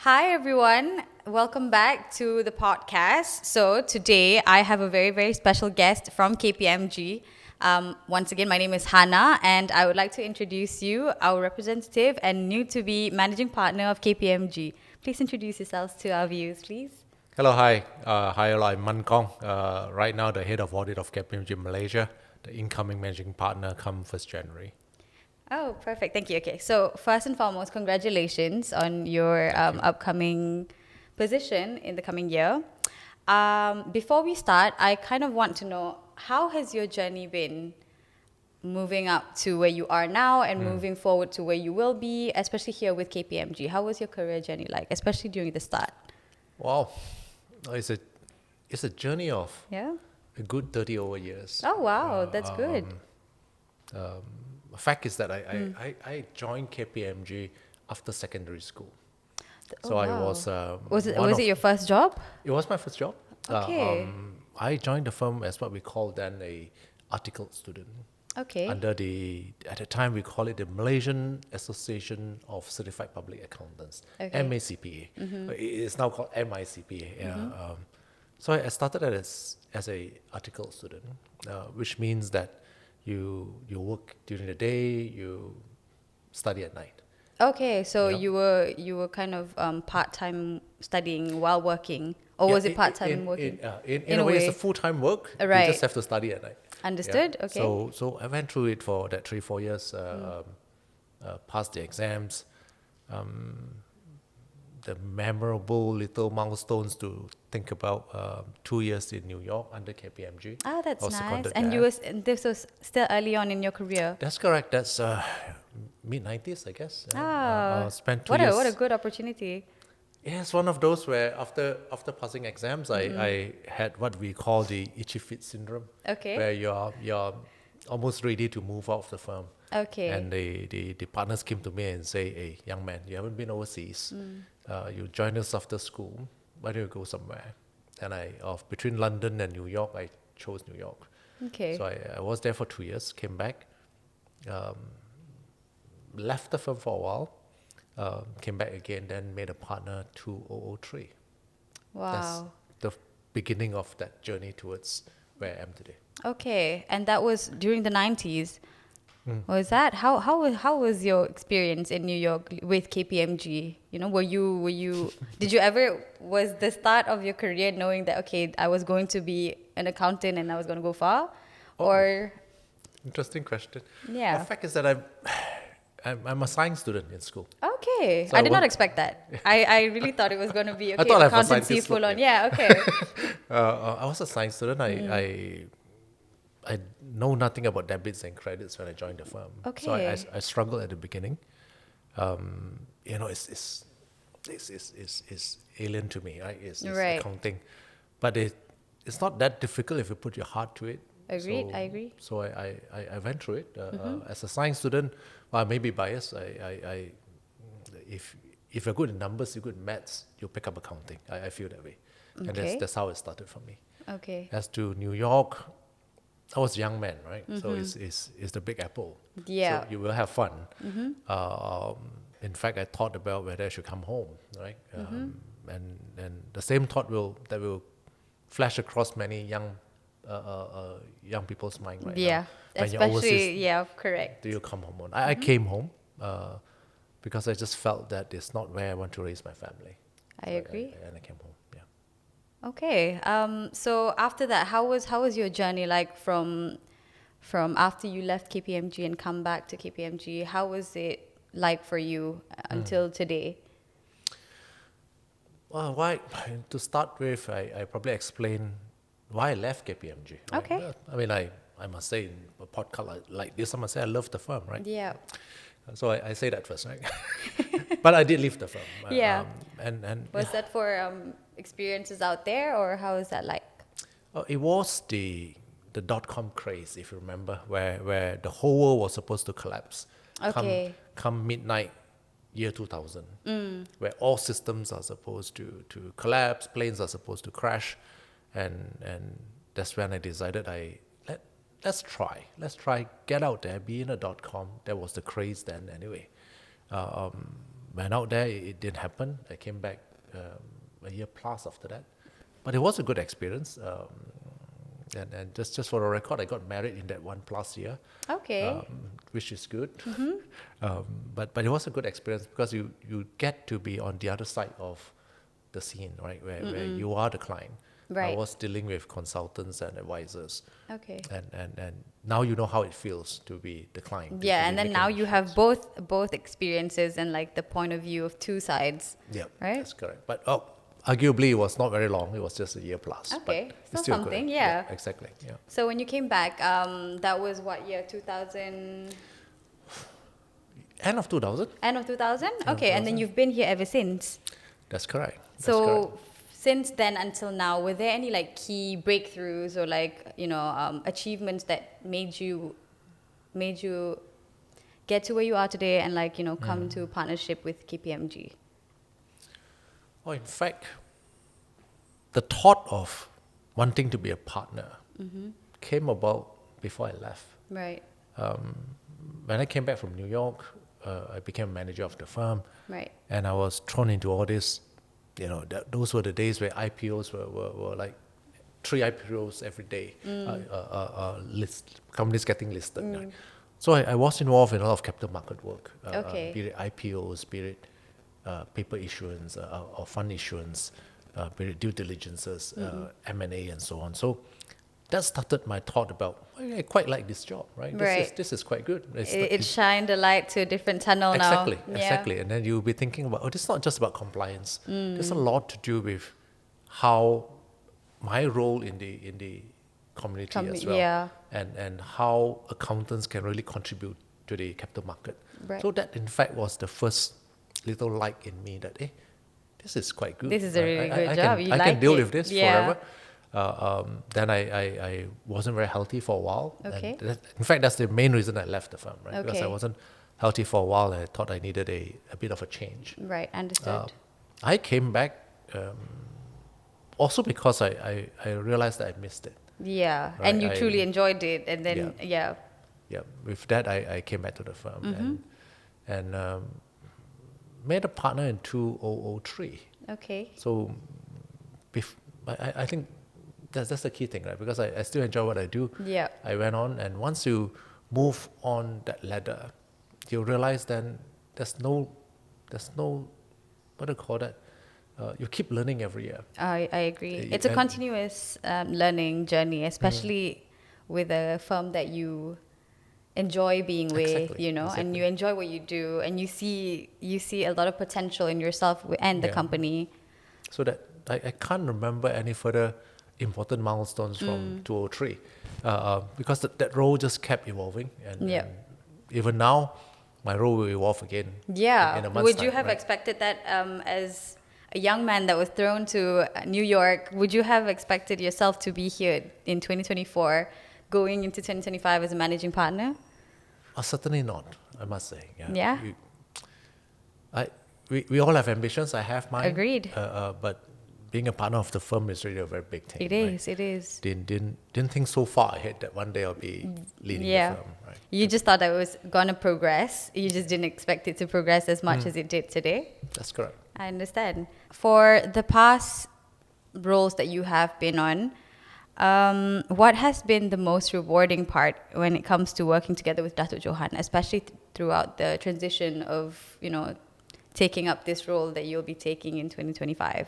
Hi, everyone. Welcome back to the podcast. So, today I have a very, very special guest from KPMG. Once again, my name is Hannah, and I would like to introduce you, our representative and new to be managing partner of KPMG. Please introduce yourselves to our viewers, please. Hello, hi. Hello, I'm Mun Kong. Right now, the head of audit of KPMG Malaysia, the incoming managing partner come 1st January. Oh, perfect. Thank you. Okay. So, first and foremost, congratulations on your Thank you. upcoming position in the coming year. Before we start, I kind of want to know how has your journey been moving up to where you are now and moving forward to where you will be, especially here with KPMG? How was your career journey like, especially during the start? Wow, it's a it's a journey of Yeah. a good 30 over years. Oh, wow. That's good. The fact is that I joined KPMG after secondary school. Oh, So I wow. was Was it your first job? it was my first job. Okay. I joined the firm as what we call then a articled student. Okay. Under at the time we call it the Malaysian Association of Certified Public Accountants, Okay. MACPA. It's now called MICPA. Yeah. So I started as a article student, which means that you work during the day, you study at night. Okay, so Yeah. you were kind of part-time studying while working, or Yeah, was it part-time working? in a way, it's a full-time work. You Right. just have to study at night. Understood. Yeah. Okay. So I went through it for that 3-4 years. Passed the exams. The memorable little milestones to think about. 2 years in New York under KPMG. Oh, I that's was nice. seconded And there. and this was still early on in your career. That's correct. That's mid-90s, I guess. Ah, Spent two what years. a good opportunity. Yeah, it's one of those where after passing exams, I had what we call the itchy feet syndrome, Okay. where you're almost ready to move out of the firm. Okay. And the partners came to me and say, "Hey, young man, you haven't been overseas. You joined us after school. Why don't you go somewhere?" And between London and New York, I chose New York. Okay. So I was there for 2 years, came back, left the firm for a while, came back again, then made a partner 2003. That's Wow. the beginning of that journey towards where I am today. Okay, and that was during the 90s. Was that how was your experience in New York with KPMG? You know, were you did you ever was the start of your career knowing that okay, I was going to be an accountant and I was going to go far, Oh. or Interesting question. Yeah. The fact is that I'm a science student in school. okay, So I I did not won't- expect that. I really thought it was going to be I okay, thought I have a accountancy scientist full look, on. Yeah, okay. I was a science student. I know nothing about debits and credits when I joined the firm. So Okay. I struggled at the beginning. It's alien to me, right? It's Right. accounting, but it's not that difficult if you put your heart to it. Agreed, I agree. So I went through it as a science student. Well, I may be biased. If you're good in numbers, you're good in maths, you'll pick up accounting. I feel that way, and Okay. that's how it started for me. Okay. As to New York, I was a young man, right? So it's the Big Apple. Yeah. So you will have fun. In fact, I thought about whether I should come home, right? And the same thought will flash across many young people's mind right Yeah, now. When you're overseas, especially yeah, correct. do you come home? I came home because I just felt that it's not where I want to raise my family. I So agree. and I came home. Yeah. Okay. So after that, how was your journey like from after you left KPMG and come back to KPMG? How was it like for you until today? Well, why? To start with, I probably explain why I left KPMG. Right? Okay. I mean, I must say in a podcast like this, I must say I love the firm, right? Yeah. So I say that first, right? But I did leave the firm. Yeah. And Was that for experiences out there, or how is that like? it was the dot-com craze, if you remember, where the whole world was supposed to collapse. Okay. Come midnight year 2000, where all systems are supposed to collapse, planes are supposed to crash, and that's when I decided let's try get out there, be in a dot-com. That was the craze then anyway. went out there, it didn't happen. I came back a year plus after that. But it was a good experience. And just for the record, I got married in that 1+ year. Okay. Which is good. But it was a good experience because you get to be on the other side of the scene, right? Where you are the client. I Right. was dealing with consultants and advisors. Okay. And now you know how it feels to be the client. to Yeah, be and then making now you have decisions. both experiences and like the point of view of two sides. Yeah, Right? that's correct. But arguably, it was not very long. It was just a year plus. Okay, But so it's still good. something, yeah. Exactly. Yeah. So when you came back, that was what year? 2000, End of 2000. end of 2000? of Okay, and then 2000. you've been here ever since. That's correct. That's So correct. since then until now, were there any like key breakthroughs or like achievements that made you get to where you are today and like come into partnership with KPMG? Oh, in fact, the thought of wanting to be a partner came about before I left. Right, When I came back from New York, I became manager of the firm, right, and I was thrown into all this. Those were the days where IPOs were like 3 IPOs every day. Companies getting listed. Right? So I was involved in a lot of capital market work. Okay. Be it IPOs, be it paper issuance or fund issuance, be it due diligences, M&A, and so on. So that started my thought about, I quite like this job, right? Right. This is quite good. it shined a light to a different tunnel Exactly, now. Yeah. exactly. And then you'll be thinking about, this is not just about compliance. There's a lot to do with how my role in the community as well, yeah. and how accountants can really contribute to the capital market. Right. So that, in fact, was the first little light in me that, this is quite good. This is a really good I job. Can, You I like can deal it. with this Yeah. forever. Then I wasn't very healthy for a while. Okay. And in fact, that's the main reason I left the firm, right? Because I Okay. wasn't healthy for a while, and I thought I needed a bit of a change. Right, understood. I came back also because I realized that I missed it. Yeah, Right, and you I- truly enjoyed it, and then yeah. Yeah, with that I came back to the firm and made a partner in 2003. Okay. So I think that's the key thing, right? Because I still enjoy what I do. Yeah. I went on, and once you move on that ladder, you realize then there's no what do you call that? You keep learning every year. I agree. Y- It's a and- continuous learning journey, especially with a firm that you enjoy being with, Exactly, and exactly. you enjoy what you do, and you see a lot of potential in yourself and the Yeah. company. So that I can't remember any further important milestones from 2003 because that role just kept evolving. And, Yeah. and even now, my role will evolve again. Yeah. In a month's Would you time, have right? expected that as a young man that was thrown to New York? Would you have expected yourself to be here in 2024, going into 2025 as a managing partner? Certainly not, I must say. Yeah? We all have ambitions. I have mine. Agreed. But being a partner of the firm is really a very big thing. It right? is. It is. Didn't think so far ahead that one day I'll be leading Yeah. the firm. Right? You just thought that it was going to progress. You just didn't expect it to progress as much as it did today. That's correct. I understand. For the past roles that you have been on, what has been the most rewarding part when it comes to working together with Datuk Johan, especially throughout the transition of, taking up this role that you'll be taking in 2025?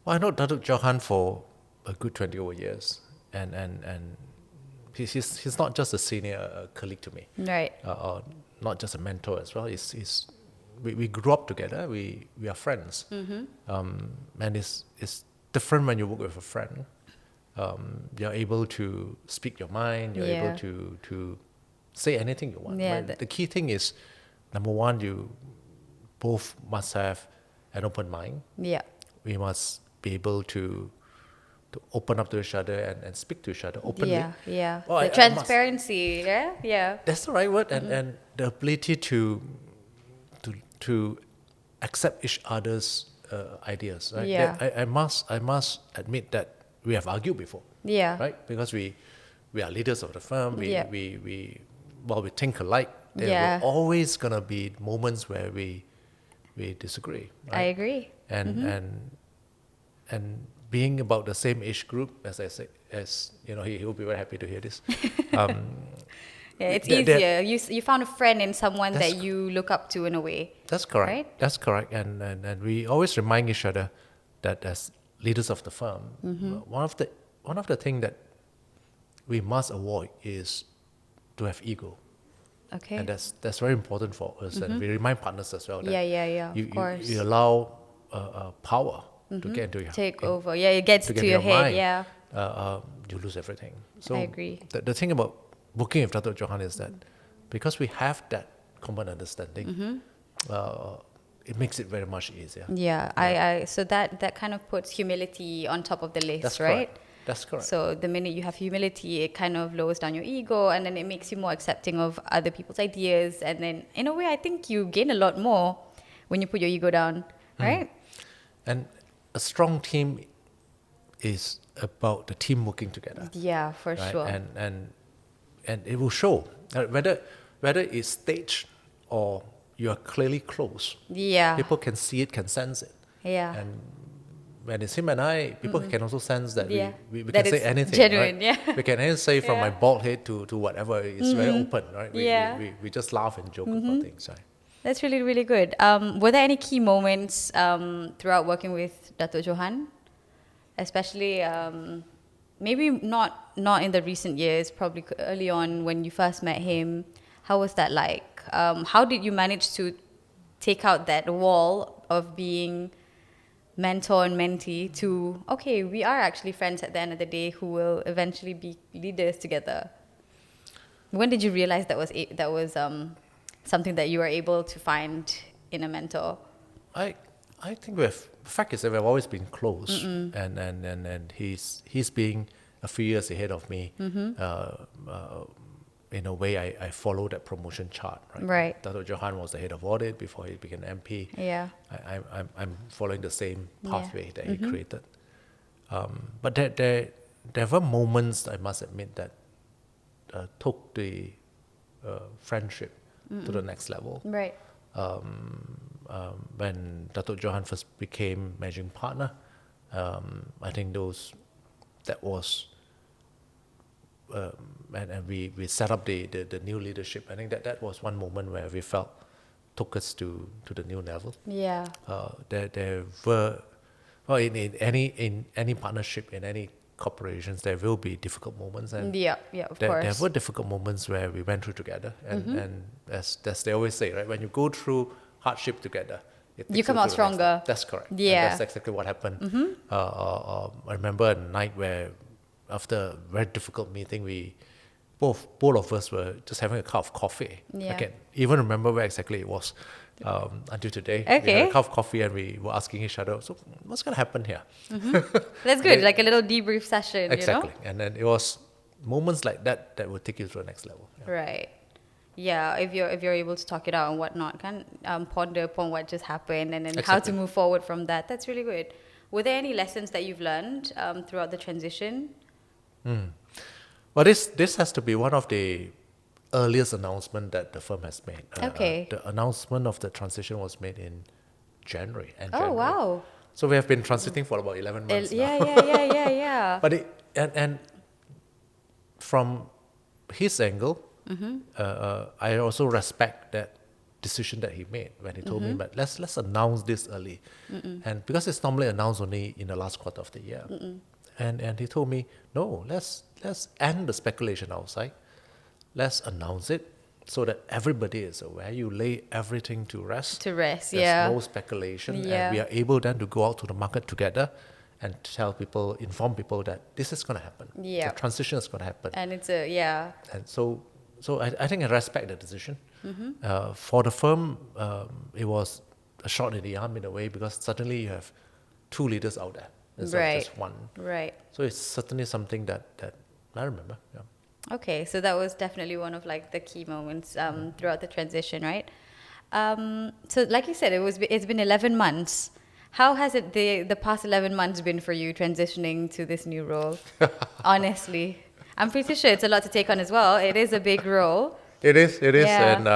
Well, I know Datuk Johan for a good 20 over years, and he's not just a senior colleague to me, Right. or not just a mentor as well. We grew up together. We are friends, and it's different when you work with a friend. You're able to speak your mind. You're Yeah. able to say anything you want. Yeah, Right? The key thing is, number one, you both must have an open mind. Yeah. We must be able to open up to each other and speak to each other openly. Yeah. Yeah. Oh, I The must- transparency. Yeah. Yeah. That's the right word, and the ability to accept each other's ideas. Right? Yeah. I must admit that we have argued before. Yeah. Right, because we are leaders of the firm. Yeah. We think alike there will always gonna be moments where we disagree. Right? I agree. And being about the same age group, as I say, as you know, he'll be very happy to hear this. Yeah, it's there- easier. You found a friend in someone That's that you look up to in a way. That's correct. Right? That's correct. And we always remind each other that as leaders of the firm, one of the things that we must avoid is to have ego. Okay. And that's very important for us. And we remind partners as well that Yeah, of course. you allow power to get into your Take over. Yeah, it gets to your head. mind. Yeah. You lose everything. So I agree. The thing about working with Dr. Johan is that because we have that common understanding, it makes it very much easier. Yeah, I so that kind of puts humility on top of the list, That's right? correct. That's correct. So the minute you have humility, it kind of lowers down your ego, and then it makes you more accepting of other people's ideas. And then, in a way, I think you gain a lot more when you put your ego down, right? And a strong team is about the team working together. Yeah, for Right? sure. And it will show whether it's staged or you are clearly close. Yeah. People can see it, can sense it. Yeah. And when it's him and I, people can also sense that Yeah. we That can say it's anything. genuine, right? yeah. We can say from Yeah. my bald head to whatever. It's very open, right? Yeah. We just laugh and joke about things. Right? That's really, really good. Were there any key moments throughout working with Dato' Johan? Especially, maybe not in the recent years, probably early on when you first met him. How was that like? How did you manage to take out that wall of being mentor and mentee to, okay, we are actually friends at the end of the day who will eventually be leaders together? When did you realize that was something that you were able to find in a mentor? I think the fact is that we've always been close, and he's being a few years ahead of me. In a way, I follow that promotion chart. Right. Dr. Johan was the head of audit before he became MP. Yeah. I'm following the same pathway that he created. But there were moments, I must admit, that took the friendship to the next level. Right. When Dr. Johan first became managing partner, I think that was, and we set up the new leadership. I think that was one moment where we felt took us to the new level. Yeah. There were, well, in any partnership, in any corporations, there will be difficult moments, and Yeah, of course. there were difficult moments where we went through together, and as they always say, right, when you go through hardship together, it takes You come to out the next stronger. level. That's correct. And Yeah. that's exactly what happened. I remember a night where, after a very difficult meeting, both of us were just having a cup of coffee. Yeah. I can even remember where exactly it was until today. We Okay. had a cup of coffee and we were asking each other, so what's going to happen here? That's good, like a little debrief session, Exactly. And then it was moments like that will take you to the next level. you know? Right. Yeah, if you're able to talk it out and whatnot, can ponder upon what just happened and then how to Exactly. move forward from that. That's really good. Were there any lessons that you've learned throughout the transition? Well, this has to be one of the earliest announcement that the firm has made. Okay. The announcement of the transition was made in January. Oh, wow. So we have been transiting for about 11 months now. Yeah. But and from his angle, I also respect that decision that he made when he told me, but let's announce this early, and because it's normally announced only in the last quarter of the year, and he told me, no, let's end the speculation outside, let's announce it so that everybody is aware. You lay everything to rest. There's No speculation, Yeah. and we are able then to go out to the market together and inform people that this is going to happen. Yeah. The transition is going to happen. And it's And so I think I respect the decision. For the firm, it was a shot in the arm in a way, because suddenly you have two leaders out there instead of just one. Right. So it's certainly something that I remember. Yeah. Okay, so that was definitely one of like the key moments throughout the transition, right? So like you said, it's been 11 months. How has it the past 11 months been for you transitioning to this new role? Honestly, I'm pretty sure it's a lot to take on as well. It is a big role. It is, Yeah. and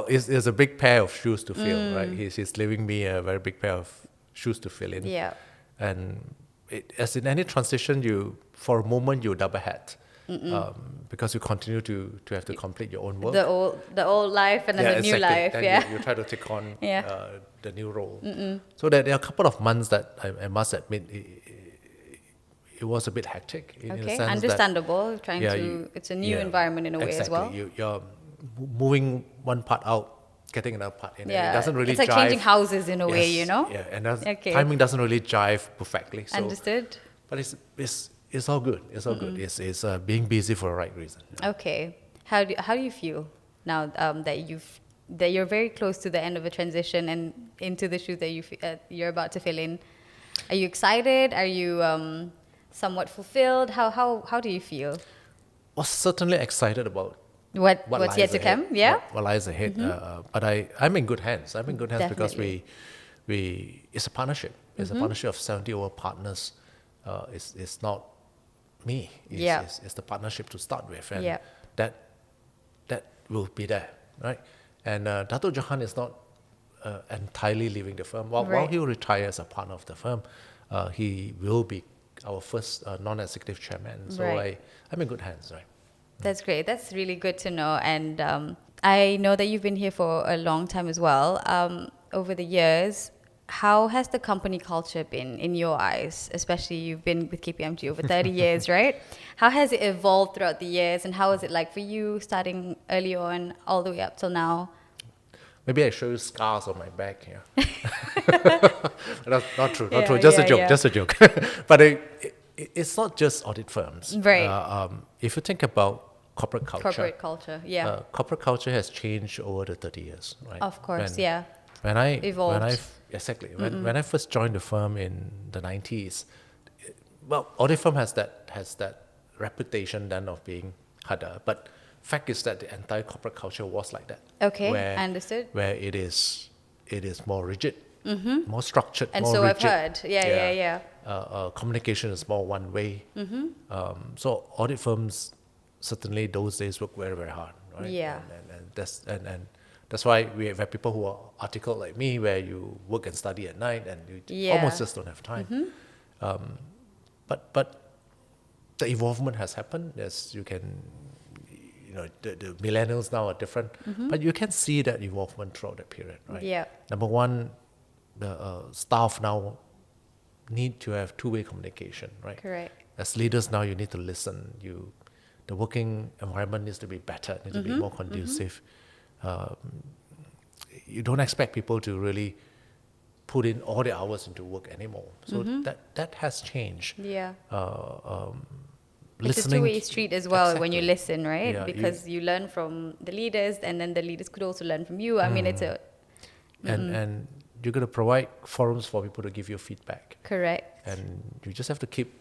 it's a big pair of shoes to fill, right? He's leaving me a very big pair of shoes to fill in, Yeah. and as in any transition, for a moment you double hat, because you continue to have to complete your own work. The old life and then Yeah, the new exactly. life. Then Yeah. you try to take on Yeah. the new role. So there are a couple of months that I must admit it was a bit hectic in the Okay. sense Understandable. yeah, It's a new environment in a way as well. You're moving one part out, getting another part in. Yeah. It doesn't really It's like jive. changing houses in a way, you know? Yeah, and Okay. timing doesn't really jive perfectly. So, Understood. but it's all good. It's all good. It's being busy for the right reason. Okay. How do you feel now that you're very close to the end of a transition and into the shoes that you're about to fill in? Are you excited? Are you somewhat fulfilled? How do you feel? Was certainly excited about What's lies yet to ahead, come? Yeah. what lies ahead. But I'm in good hands. I'm in good hands because Definitely. it's a partnership. It's a partnership of 70 over partners. It's not me. It's the partnership to start with, and Yeah. that will be there, right? And Dato Johan is not entirely leaving the firm. While Right. he will retire as a partner of the firm, he will be our first non-executive chairman. So Right. I'm in good hands, right? That's great. That's really good to know. And I know that you've been here for a long time as well. Over the years, how has the company culture been in your eyes? Especially you've been with KPMG over 30 years, right? How has it evolved throughout the years, and how is it like for you starting early on all the way up till now? Maybe I show you scars on my back here. That's not true, not Yeah, true. Just a yeah, joke, yeah. just a joke. But it's not just audit firms. Right. If you think about corporate culture, Corporate culture, yeah. corporate culture has changed over the 30 years, right? Of course, When- yeah. When I Evolved. when I exactly when I first joined the firm in the 90s, well, audit firm has that reputation then of being harder, but fact is that the entire corporate culture was like that. Okay, where, I understood. Where it is more rigid, more structured, And more so rigid. I've heard. Yeah. Communication is more one way. So audit firms certainly those days work very, very hard, right? Yeah. And that's why we have people who are articled like me, where you work and study at night and you Yeah. almost just don't have time. But the evolvement has happened. As you can, the millennials now are different, but you can see that evolvement throughout that period, right? Yeah. Number one, the staff now need to have two-way communication, right? Correct. As leaders now, you need to listen. The working environment needs to be better, needs to be more conducive. You don't expect people to really put in all the hours into work anymore. So that has changed. Yeah. It's a Listening two-way street as well when you Exactly. listen, right? Yeah, Because you learn from the leaders, and then the leaders could also learn from you. I mean, it's a and you're going to provide forums for people to give you feedback, correct. and you just have to keep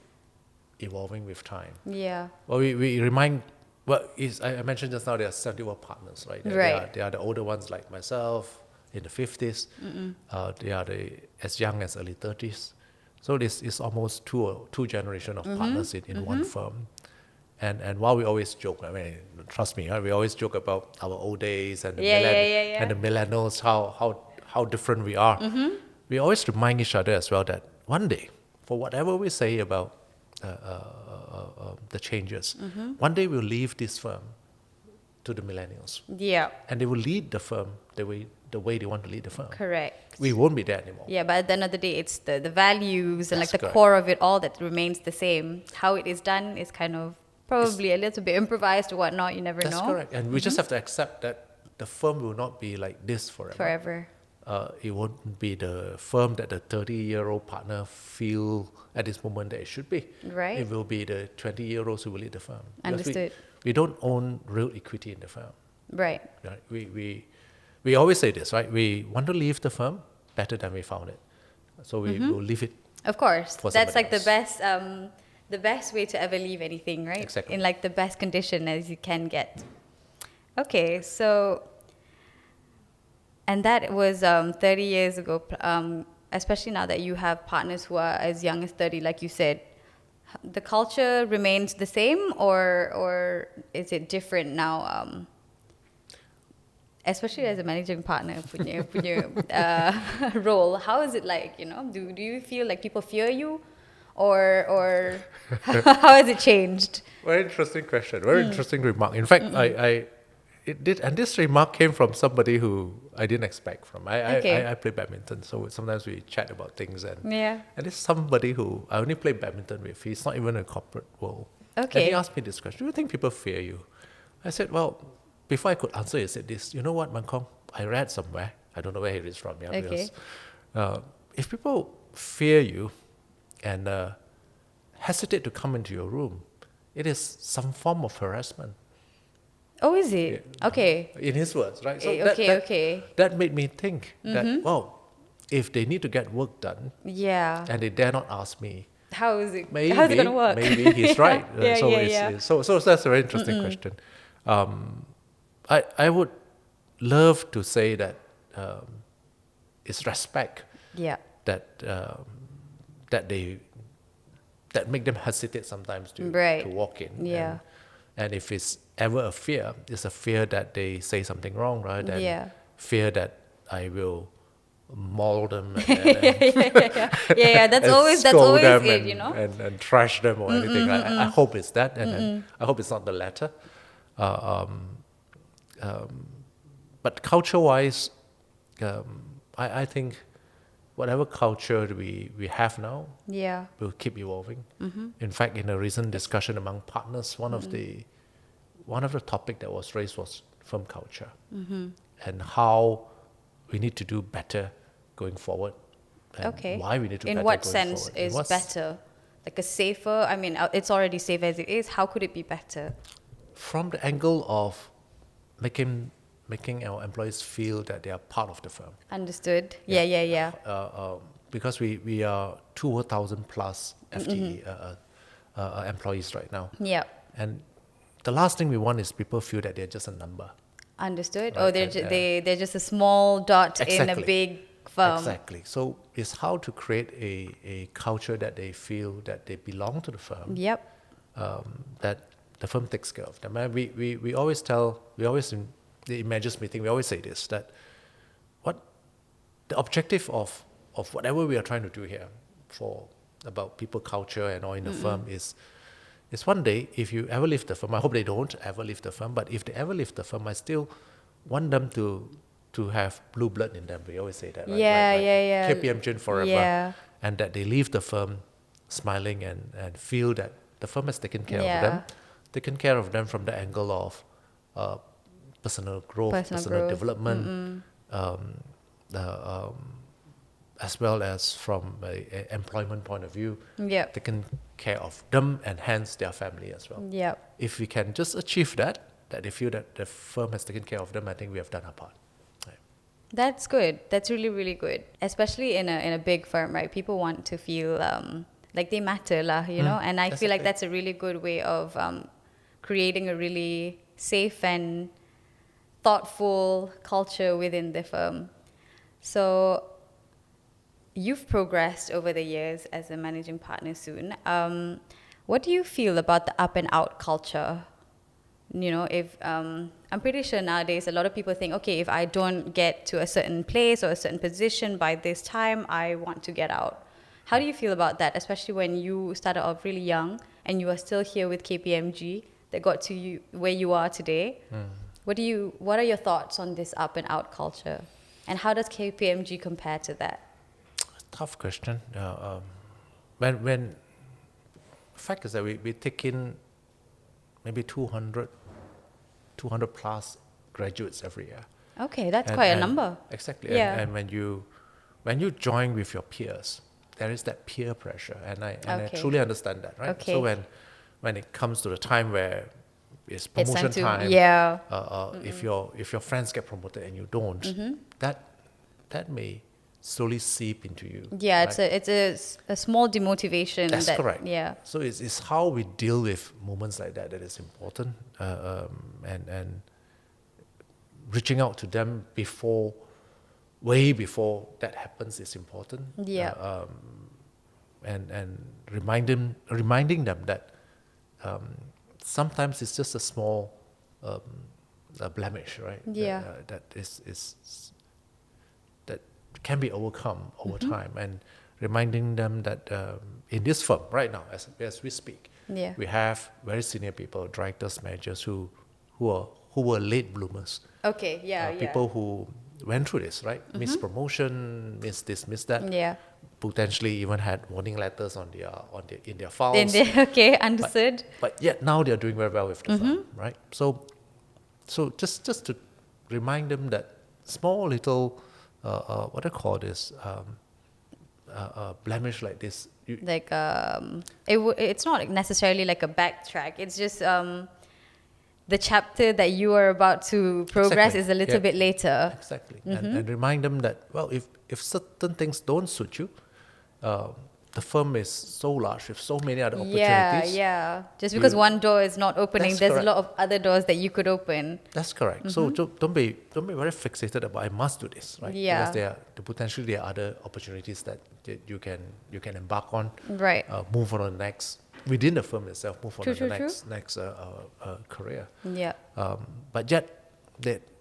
evolving with time. Yeah. Well, we remind. Well, I mentioned just now there are 71 partners, right? Right. They are the older ones like myself in the 50s. They are as young as early 30s. So this is almost two generation of partners in one firm. And while we always joke, I mean, trust me, right, we always joke about our old days and the Yeah. and the millennials, how different we are. We always remind each other as well that one day, for whatever we say about the changes, one day we'll leave this firm to the millennials, Yeah. and they will lead the firm the way they want to lead the firm. Correct. We won't be there anymore. Yeah, but at the end of the day, it's the values and like That's the correct. core of it all that remains the same. How it is done is kind of probably a little bit improvised or whatnot. You never That's know. correct. And we just have to accept that the firm will not be like this forever. Forever. It won't be the firm that the 30-year-old partner feel at this moment that it should be. Right. It will be the 20-year-olds who will lead the firm. Because Understood. We don't own real equity in the firm. Right. Right? We always say this, right? We want to leave the firm better than we found it. So we will leave it. Of course. For That's like somebody the best way to ever leave anything, right? Exactly. In like the best condition as you can get. Okay, so and that was 30 years ago, especially now that you have partners who are as young as 30, like you said. The culture remains the same, or is it different now especially as a managing partner punya role, how is it like, you know? Do you feel like people fear you, or how has it changed? Very interesting question. Very interesting remark. In fact, it did, and this remark came from somebody who I didn't expect from. Okay. I play badminton, so sometimes we chat about things, and Yeah. it's somebody who I only play badminton with. He's not even in a corporate world. And Okay. he asked me this question: do you think people fear you? I said, well, before I could answer, he said this. You know what, Mun Kong? I read somewhere. I don't know where it is from. Yeah, Okay. because, if people fear you and hesitate to come into your room, it is some form of harassment. Oh, is it? Okay. In his words, right? So Okay. that made me think that, well, if they need to get work done Yeah. and they dare not ask me, How is it? maybe How's it gonna work? maybe he's right. Yeah. So that's a very interesting question. I would love to say that it's respect Yeah. that that make them hesitate sometimes to Right. walk in. Yeah. And if it's ever a fear, it's a fear that they say something wrong, right? And Yeah. fear that I will maul them Yeah. That's and always scold them it, and, you know. and trash them or anything. I hope it's that, and I hope it's not the latter. But culture-wise, I think whatever culture we have now Yeah. will keep evolving. In fact, in a recent discussion among partners, one of the topic that was raised was firm culture and how we need to do better going forward. And Okay. why we need to In better what going sense forward. is better? Like a safer? I mean, it's already safe as it is. How could it be better? From the angle of making our employees feel that they are part of the firm. Understood. Yeah. Because we are 2,000 plus FTE employees right now. Yeah. And the last thing we want is people feel that they're just a number. Understood. Right, Oh, they're just a small dot in a Exactly. big firm. Exactly. So it's how to create a culture that they feel that they belong to the firm. Yep. That the firm takes care of them. And we always in the Imagines meeting, we always say this, that what the objective of whatever we are trying to do here for about people culture and all in the firm is one day, if you ever leave the firm, I hope they don't ever leave the firm, but if they ever leave the firm, I still want them to have blue blood in them. We always say that, right? Yeah. KPMG forever. Yeah. And that they leave the firm smiling and feel that the firm has taken care of them, taken care of them from the angle of personal growth, personal development, as well as from an employment point of view, taken care of them and hence their family as well. Yep. If we can just achieve that they feel that the firm has taken care of them, I think we have done our part. Right. That's good. That's really, really good. Especially in a big firm, right? People want to feel like they matter, lah, you know? And I feel like that's a really good way of creating a really safe and thoughtful culture within the firm. So you've progressed over the years as a managing partner soon. What do you feel about the up and out culture? You know, if I'm pretty sure nowadays a lot of people think, okay, if I don't get to a certain place or a certain position by this time, I want to get out. How do you feel about that, especially when you started off really young and you are still here with KPMG that got to you where you are today? What are your thoughts on this up and out culture, and how does KPMG compare to that? Tough question. When the fact is that we take in maybe 200 plus graduates every year. Okay, that's quite a number. Exactly. Yeah. And when you join with your peers, there is that peer pressure, and I truly understand that, right? Okay. So when it comes to the time where it's promotion It's time to- time, yeah. if your friends get promoted and you don't, that may slowly seep into you. Yeah, right? it's a small demotivation. That's correct. Yeah. So it's how we deal with moments like that is important, and reaching out to them way before that happens is important. Yeah. And reminding them that sometimes it's just a small a blemish, right? Yeah. That is that can be overcome over time, and reminding them that in this firm right now, as we speak, Yeah. we have very senior people, directors, managers who were late bloomers. Okay. Yeah. Yeah. People who went through this, right? Miss promotion, miss this, miss that. Yeah. Potentially even had warning letters in their files. Okay. Understood. But yet now they're doing very well with the firm, right? So just to remind them that small little what I call this blemish like this. Like it's not necessarily like a backtrack. It's just the chapter that you are about to progress Exactly. is a little bit later. Exactly, and remind them that, well, if certain things don't suit you, the firm is so large with so many other opportunities. Yeah. Just because one door is not opening, That's there's correct. a lot of other doors that you could open. That's correct. So don't be very fixated about I must do this, right? Yeah. Because potentially there are other opportunities that you can embark on. Right. Move on to the next within the firm itself. Move on True, to the true, next career. Yeah. But yet,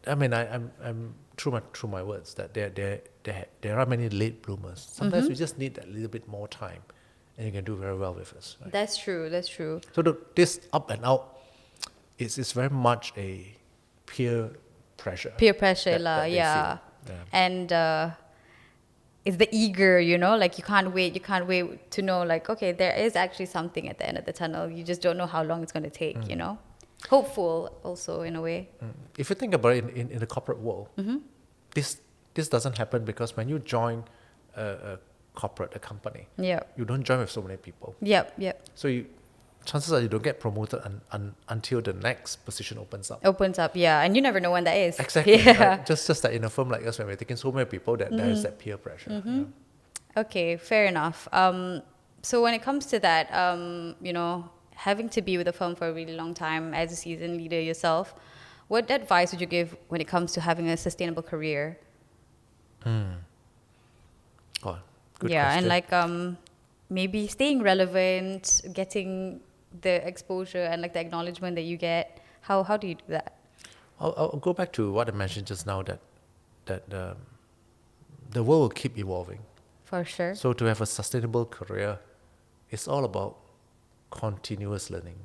I'm through my words that there are many late bloomers. Sometimes we just need that little bit more time, and you can do very well with us. Right? That's true. So this up and out is very much a peer pressure. Peer pressure, that they yeah. feel. And it's the eager, like you can't wait to know, like, okay, there is actually something at the end of the tunnel. You just don't know how long it's going to take, Hopeful also in a way. If you think about it in the corporate world, this doesn't happen because when you join a company, you don't join with so many people. Yep. So chances are you don't get promoted until the next position opens up. Opens up, yeah. And you never know when that is. Exactly. Yeah. Right? Just that in a firm like us, when we're taking so many people, that there is that peer pressure. Okay, fair enough. So when it comes to that, having to be with a firm for a really long time as a seasoned leader yourself, what advice would you give when it comes to having a sustainable career? Oh, good Yeah, question. and maybe staying relevant, getting the exposure and like the acknowledgement that you get. How do you do that? I'll go back to what I mentioned just now, that the world will keep evolving. For sure. So to have a sustainable career, it's all about continuous learning.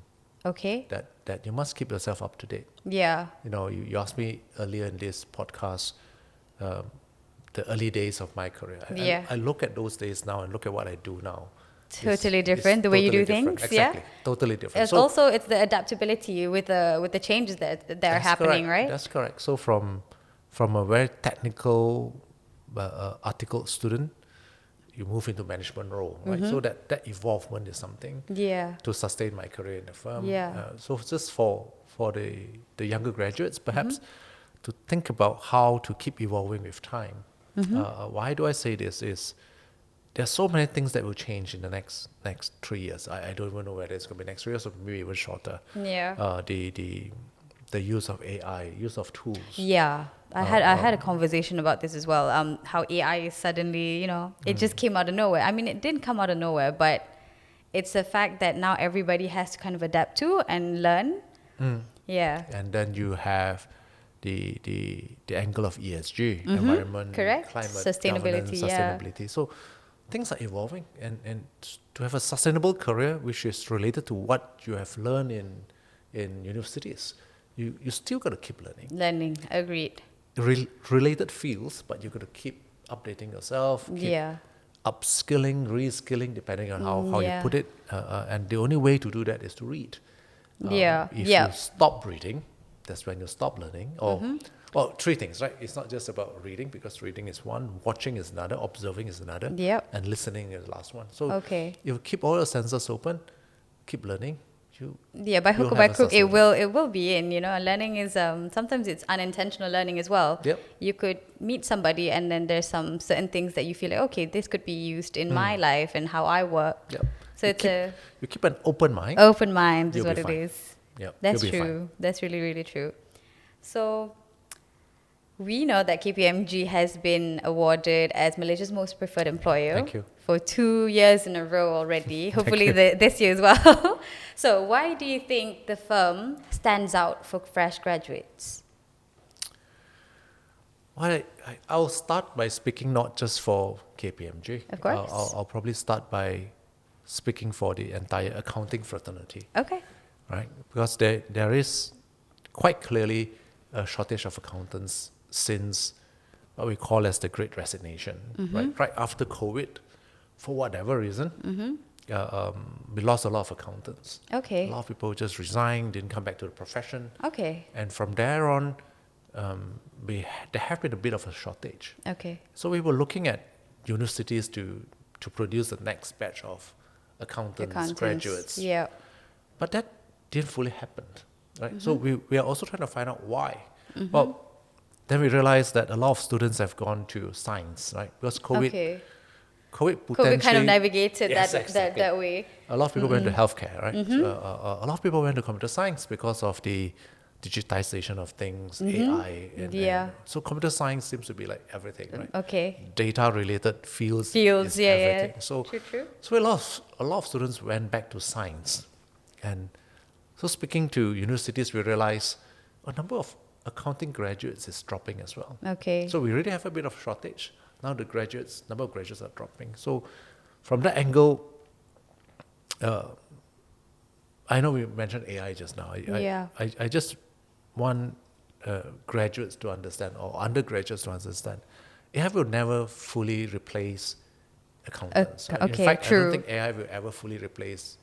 Okay. That you must keep yourself up to date. Yeah. You asked me earlier in this podcast, the early days of my career. I look at those days now and look at what I do now. Totally It's different, the way you totally do different. things. Exactly. Yeah. Totally different. It's the adaptability with the changes that are That's happening, correct. right? That's correct. So from a very technical article student, you move into management role, right? So that evolvement is something to sustain my career in the firm. Yeah. So just for the younger graduates, perhaps to think about how to keep evolving with time. Why do I say this is there's so many things that will change in the next 3 years. I don't even know whether it's going to be next 3 years or maybe even shorter. Yeah. The use of AI, use of tools. Yeah. I had a conversation about this as well. How AI is suddenly, it just came out of nowhere. I mean, it didn't come out of nowhere, but it's a fact that now everybody has to kind of adapt to and learn. Yeah. And then you have the angle of ESG, environment, Correct. climate, Sustainability, governance, sustainability. So things are evolving, and to have a sustainable career which is related to what you have learned in universities, you still got to keep learning. Learning, agreed. Related fields, but you got to keep updating yourself, keep upskilling, reskilling, depending on how you put it. And the only way to do that is to read. If you stop reading, that's when you stop learning. Well, three things, right? It's not just about reading, because reading is one, watching is another, observing is another, and listening is the last one. So if you keep all your senses open, keep learning. By hook or by crook, it will be in. Learning is sometimes it's unintentional learning as well. You could meet somebody and then there's some certain things that you feel like, okay, this could be used in my life and how I work. So you keep an open mind. Open mind is what it fine. is. That's true. Fine. That's really, really true. So we know that KPMG has been awarded as Malaysia's most preferred employer. Thank you. For 2 years in a row already. Hopefully this year as well. So why do you think the firm stands out for fresh graduates? Well, I'll start by speaking not just for KPMG. Of course. I'll probably start by speaking for the entire accounting fraternity, Okay. right? Because there is quite clearly a shortage of accountants since what we call as the Great Resignation, right? Right after COVID, for whatever reason, we lost a lot of accountants. Okay. A lot of people just resigned, didn't come back to the profession. Okay. And from there on, there have been a bit of a shortage. Okay. So we were looking at universities to produce the next batch of accountants, graduates. Yeah. But that didn't fully happen, right? So we are also trying to find out why. Well, then we realized that a lot of students have gone to science, right? Because COVID potentially... COVID kind of navigated Yes, that exactly. that way. A lot of people went to healthcare, right? So, a lot of people went to computer science because of the digitization of things, AI. And so computer science seems to be like everything, right? Okay. Data-related fields is Yeah, everything. yeah. So, True. so a lot of students went back to science. And so speaking to universities, we realized a number of accounting graduates is dropping as well. Okay. So we really have a bit of shortage. Now the number of graduates are dropping. So from that angle, I know we mentioned AI just now. I just want graduates to understand, or undergraduates to understand, AI will never fully replace accountants. Right? Okay, In fact, true. I don't think AI will ever fully replace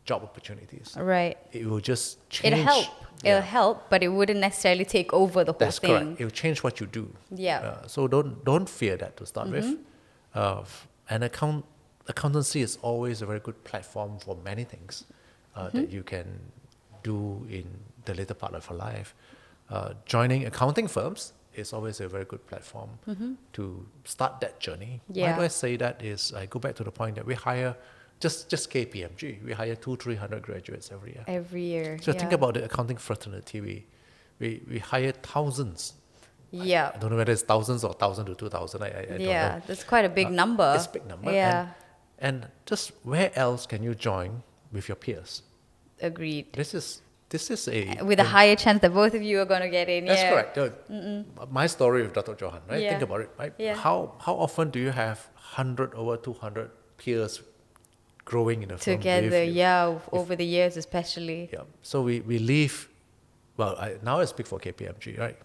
job opportunities. Right. It will just change. It'll help. It'll help, but it wouldn't necessarily take over the whole That's thing. correct. It will change what you do. Yeah. So don't fear that to start with. And accountancy is always a very good platform for many things that you can do in the later part of your life. Joining accounting firms is always a very good platform to start that journey. Why do I say that is I go back to the point that we hire just KPMG, we hire 200-300 graduates every year. Every year. So think about the accounting fraternity. We hire thousands. Yeah. I don't know whether it's thousands or 1,000 to 2,000. I don't know. Yeah, that's quite a big number. It's a big number. Yeah. And just where else can you join with your peers? Agreed. This is a... With a higher chance that both of you are going to get in. That's yeah. correct. My story with Dr. Johan, right? Yeah. Think about it, right? Yeah. How often do you have 100 over 200 peers growing in a firm Together, with you? over the years especially. Yeah. So we leave, well, now I speak for KPMG, right?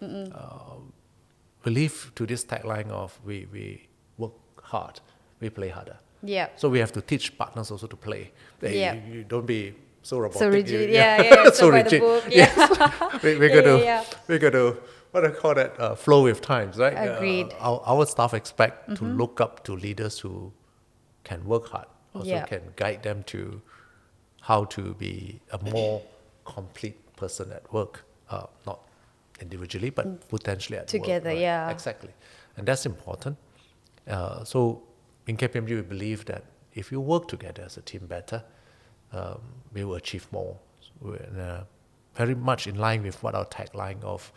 We live to this tagline of we work hard, we play harder. Yeah. So we have to teach partners also to play. You don't be so robotic. So rigid. So So by rigid. the book. Yes. Yeah. We're going to, what do you call that, flow with times, right? Agreed. Our staff expect to look up to leaders who can work hard, also can guide them to how to be a more complete person at work, not individually, but potentially at Together, work. Right? yeah. Exactly. And that's important. So in KPMG, we believe that if you work together as a team better, we will achieve more. We're very much in line with what our tagline of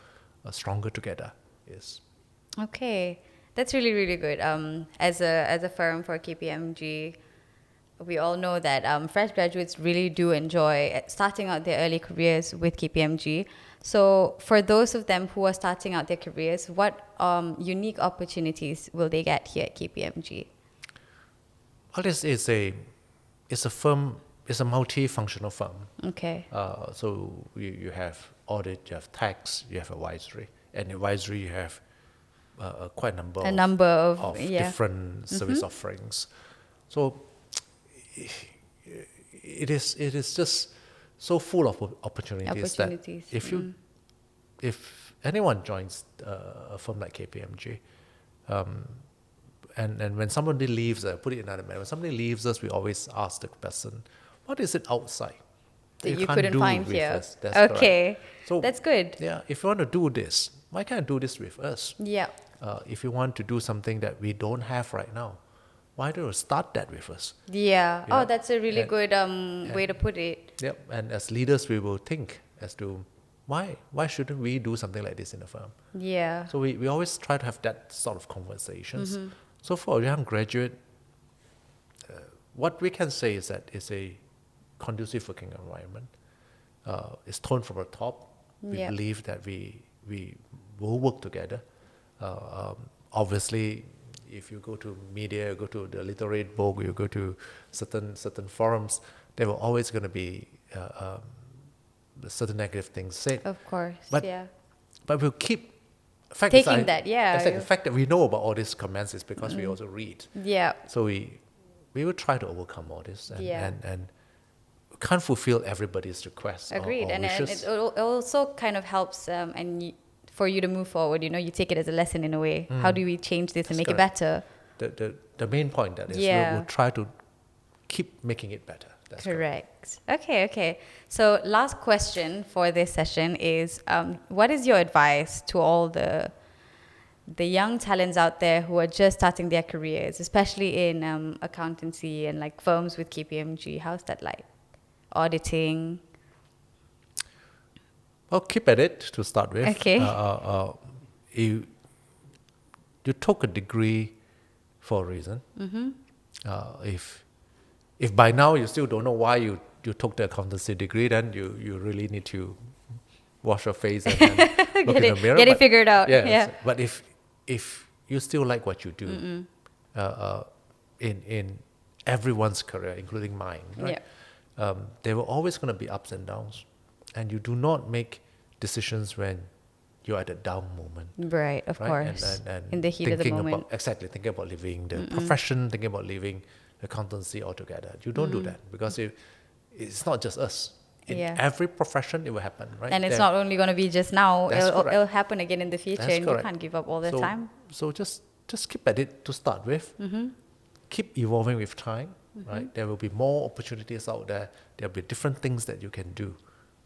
Stronger Together is. Okay. That's really, really good. As a firm for KPMG, we all know that fresh graduates really do enjoy starting out their early careers with KPMG. So for those of them who are starting out their careers, what unique opportunities will they get here at KPMG? Well, it's a firm, it's a multifunctional firm. Okay. So you have audit, you have tax, you have advisory. And advisory, you have quite a number of different service offerings. So it is just so full of opportunities that if anyone joins a firm like KPMG, and when somebody leaves, put it in another manner, when somebody leaves us, we always ask the person, what is it outside that you couldn't find here? Us? That's okay, correct. So that's good. Yeah, if you want to do this, why can't I do this with us? Yeah. If you want to do something that we don't have right now, why don't you start that with us? Yeah. Oh, that's a really good way to put it. Yep. And as leaders, we will think as to why shouldn't we do something like this in a firm? Yeah. So we always try to have that sort of conversations. So for a young graduate, what we can say is that it's a conducive working environment. It's toned from the top. We believe that we will work together. Obviously, if you go to media, you go to the literary book, you go to certain forums, there were always going to be certain negative things said. Of course, But yeah. But we'll keep. Fact Taking is, that, yeah. It's like the fact that we know about all these comments is because we also read. Yeah. So we will try to overcome all this, Yeah. and we can't fulfill everybody's requests. Agreed, or and wishes. it also kind of helps, for you to move forward. You know, you take it as a lesson in a way. How do we change this and make correct. it better? The main point that is Yeah. we'll try to keep making it better. That's Correct. Okay. So last question for this session is, what is your advice to all the young talents out there who are just starting their careers, especially in accountancy and like firms with KPMG? How's that like? Auditing. Well, keep at it to start with. Okay. You took a degree for a reason. If by now you still don't know why you took the accountancy degree, then you really need to wash your face and look in the mirror. Get it figured out. Yes, Yeah. But if you still like what you do, in everyone's career, including mine, right? There were always going to be ups and downs, and you do not make decisions when you're at a down moment. Right, of course. And in the heat of the thinking moment. thinking about leaving the profession, thinking about leaving accountancy altogether. You don't do that because it's not just us. In every profession, it will happen, right? And it's not only going to be just now. It'll happen again in the future, That's and correct. you can't give up all the time. So just keep at it to start with. Keep evolving with time, right? There will be more opportunities out there. There'll be different things that you can do.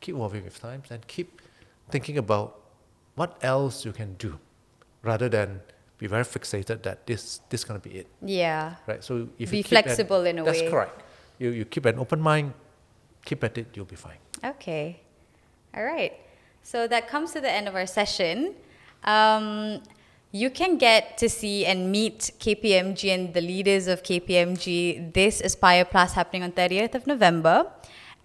Keep evolving with times and keep thinking about what else you can do, rather than be very fixated that this going to be it. Yeah. Right. So if Be you keep flexible in a way. That's correct. You keep an open mind, keep at it, you'll be fine. Okay. All right. So that comes to the end of our session. You can get to see and meet KPMG and the leaders of KPMG this Aspire Plus happening on 30th of November.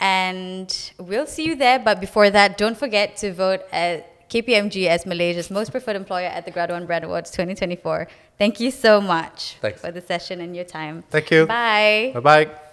And we'll see you there. But before that, don't forget to vote at KPMG as Malaysia's most preferred employer at the GRADUAN Brand Awards 2024. Thank you so much Thanks. for the session and your time. Thank you. Bye. Bye-bye.